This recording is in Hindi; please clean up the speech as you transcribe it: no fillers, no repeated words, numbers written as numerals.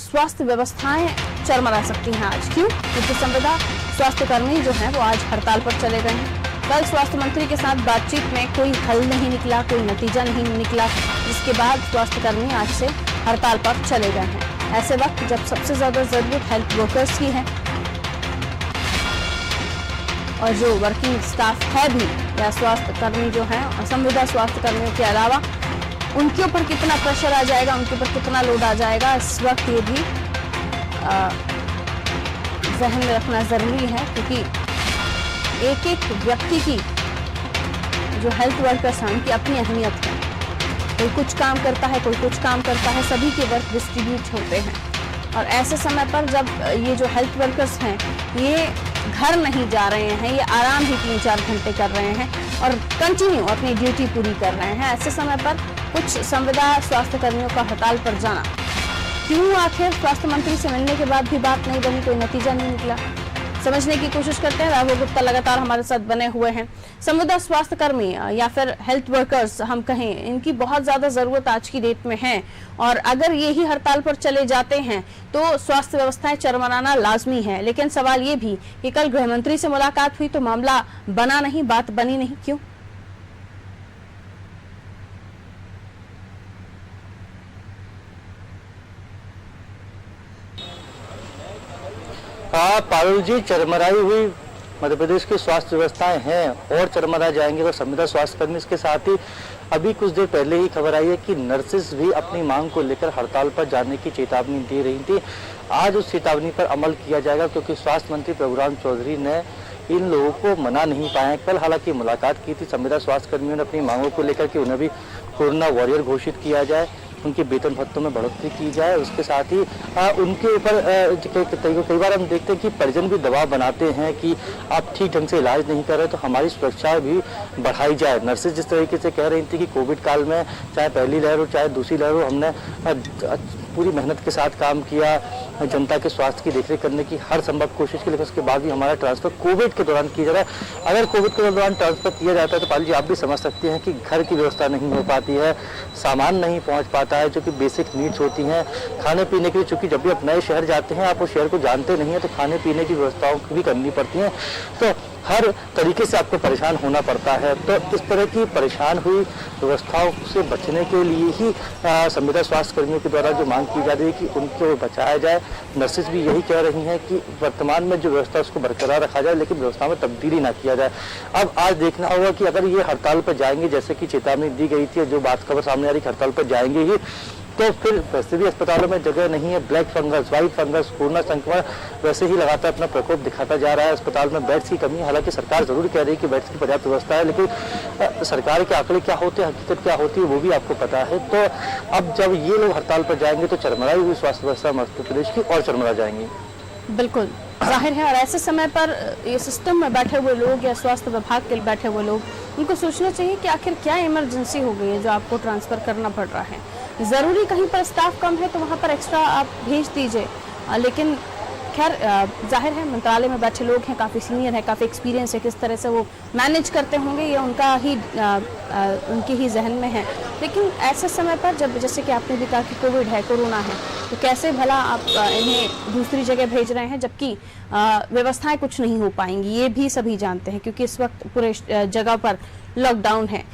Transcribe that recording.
स्वास्थ्य व्यवस्थाएं चरमरा सकती हैं आज। क्यों? क्योंकि संविदा स्वास्थ्य कर्मी जो हैं वो आज हड़ताल पर चले गए हैं। कल स्वास्थ्य मंत्री के साथ बातचीत में कोई हल नहीं निकला, कोई नतीजा नहीं निकला, जिसके बाद स्वास्थ्य कर्मी आज से हड़ताल पर चले गए हैं। ऐसे वक्त जब सबसे ज्यादा जरूरत हेल्थ वर्कर्स की है और जो वर्किंग स्टाफ है भी या स्वास्थ्य कर्मी जो हैं, संविदा स्वास्थ्य कर्मियों के अलावा उनके ऊपर कितना प्रेशर आ जाएगा, उनके ऊपर कितना लोड आ जाएगा, इस वक्त ये भी जहन में रखना जरूरी है। क्योंकि एक एक व्यक्ति की जो हेल्थ वर्कर्स हैं उनकी अपनी अहमियत है। कोई कुछ काम करता है, कोई कुछ काम करता है, सभी के वर्क डिस्ट्रीब्यूट होते हैं। और ऐसे समय पर जब ये जो हेल्थ वर्कर्स हैं ये घर नहीं जा रहे हैं, ये आराम ही 3-4 घंटे कर रहे हैं और कंटिन्यू अपनी ड्यूटी पूरी कर रहे हैं, ऐसे समय पर कुछ संविदा स्वास्थ्य कर्मियों का हड़ताल पर जाना क्यों? आखिर स्वास्थ्य मंत्री से मिलने के बाद भी बात नहीं बनी, कोई नतीजा नहीं निकला। समझने की कोशिश करते हैं। राघव गुप्ता लगातार हमारे साथ बने हुए हैं। संविदा स्वास्थ्य कर्मी या फिर हेल्थ वर्कर्स हम कहें, इनकी बहुत ज्यादा जरूरत आज की डेट में है और अगर ये ही हड़ताल पर चले जाते हैं तो स्वास्थ्य व्यवस्थाएं चरमराना लाजमी है। लेकिन सवाल ये भी कि कल गृह मंत्री से मुलाकात हुई तो मामला बना नहीं, बात बनी नहीं, क्यों? हाँ पारुल जी, चरमराई हुई मध्य प्रदेश की स्वास्थ्य व्यवस्थाएं हैं और चरमरा जाएंगे तो संविदा स्वास्थ्य कर्मी। इसके साथ ही अभी कुछ देर पहले ही खबर आई है कि नर्सेस भी अपनी मांग को लेकर हड़ताल पर जाने की चेतावनी दे रही थी। आज उस चेतावनी पर अमल किया जाएगा क्योंकि स्वास्थ्य मंत्री प्रभुराम चौधरी ने इन लोगों को मना नहीं पाए। कल हालांकि मुलाकात की थी संविदा स्वास्थ्य कर्मियों ने अपनी मांगों को लेकर कि उन्हें भी कोरोना वॉरियर घोषित किया जाए, उनके वेतन भत्तों में बढ़ोतरी की जाए। उसके साथ ही उनके ऊपर कई बार हम देखते हैं कि परिजन भी दबाव बनाते हैं कि आप ठीक ढंग से इलाज नहीं कर रहे तो हमारी सुरक्षा भी बढ़ाई जाए। नर्सेज जिस तरीके से कह रही थी कि कोविड काल में चाहे पहली लहर हो चाहे दूसरी लहर हो, हमने पूरी मेहनत के साथ काम किया, जनता के स्वास्थ्य की देखरेख करने की हर संभव कोशिश की, लेकिन उसके बाद भी हमारा ट्रांसफर कोविड के दौरान किया जा रहा है। अगर कोविड के दौरान ट्रांसफर किया जाता है तो पाल जी आप भी समझ सकते हैं कि घर की व्यवस्था नहीं हो पाती है, सामान नहीं पहुंच पाता है जो कि बेसिक नीड्स होती हैं। खाने पीने के लिए, चूंकि जब भी आप नए शहर जाते हैं आप उस शहर को जानते नहीं है तो खाने पीने की व्यवस्थाओं भी करनी पड़ती हैं, तो हर तरीके से आपको परेशान होना पड़ता है। तो इस तरह की परेशान हुई व्यवस्थाओं से बचने के लिए ही संविदा स्वास्थ्य कर्मियों के द्वारा जो मांग की जा रही है कि उनको बचाया जाए। नर्सेज भी यही कह रही हैं कि वर्तमान में जो व्यवस्था उसको बरकरार रखा जाए लेकिन व्यवस्था में तब्दीली ना किया जाए। अब आज देखना होगा कि अगर ये हड़ताल पर जाएंगे, जैसे कि चेतावनी दी गई थी, जो बात खबर सामने आ रही हड़ताल पर जाएंगे ही, तो फिर वैसे भी अस्पतालों में जगह नहीं है। Black fungus, white fungus, corona संक्रमण वैसे ही लगातार अपना प्रकोप दिखाता जा रहा है। अस्पताल में बेड्स की कमी है, हालांकि सरकार जरूर कह रही है कि बेड्स की पर्याप्त व्यवस्था है, लेकिन सरकार के आंकड़े क्या होते हैं, हकीकत क्या होती है वो भी आपको पता है। तो अब जब ये लोग हड़ताल पर जाएंगे तो चरमराई हुई स्वास्थ्य व्यवस्था मध्य प्रदेश की और चरमरा जाएंगी। बिल्कुल जाहिर है। और ऐसे समय पर ये सिस्टम में बैठे हुए लोग या स्वास्थ्य विभाग के बैठे हुए लोग, उनको सोचना चाहिए कि आखिर क्या इमरजेंसी हो गई है जो आपको ट्रांसफर करना पड़ रहा है। ज़रूरी कहीं पर स्टाफ कम है तो वहाँ पर एक्स्ट्रा आप भेज दीजिए, लेकिन खैर जाहिर है मंत्रालय में बैठे लोग हैं, काफ़ी सीनियर है, काफ़ी एक्सपीरियंस है, किस तरह से वो मैनेज करते होंगे ये उनके ही जहन में है। लेकिन ऐसे समय पर जब जैसे कि आपने भी कहा कि कोविड है, कोरोना है, तो कैसे भला आप इन्हें दूसरी जगह भेज रहे हैं जबकि व्यवस्थाएं कुछ नहीं हो पाएंगी, ये भी सभी जानते हैं क्योंकि इस वक्त पूरे जगह पर लॉकडाउन है।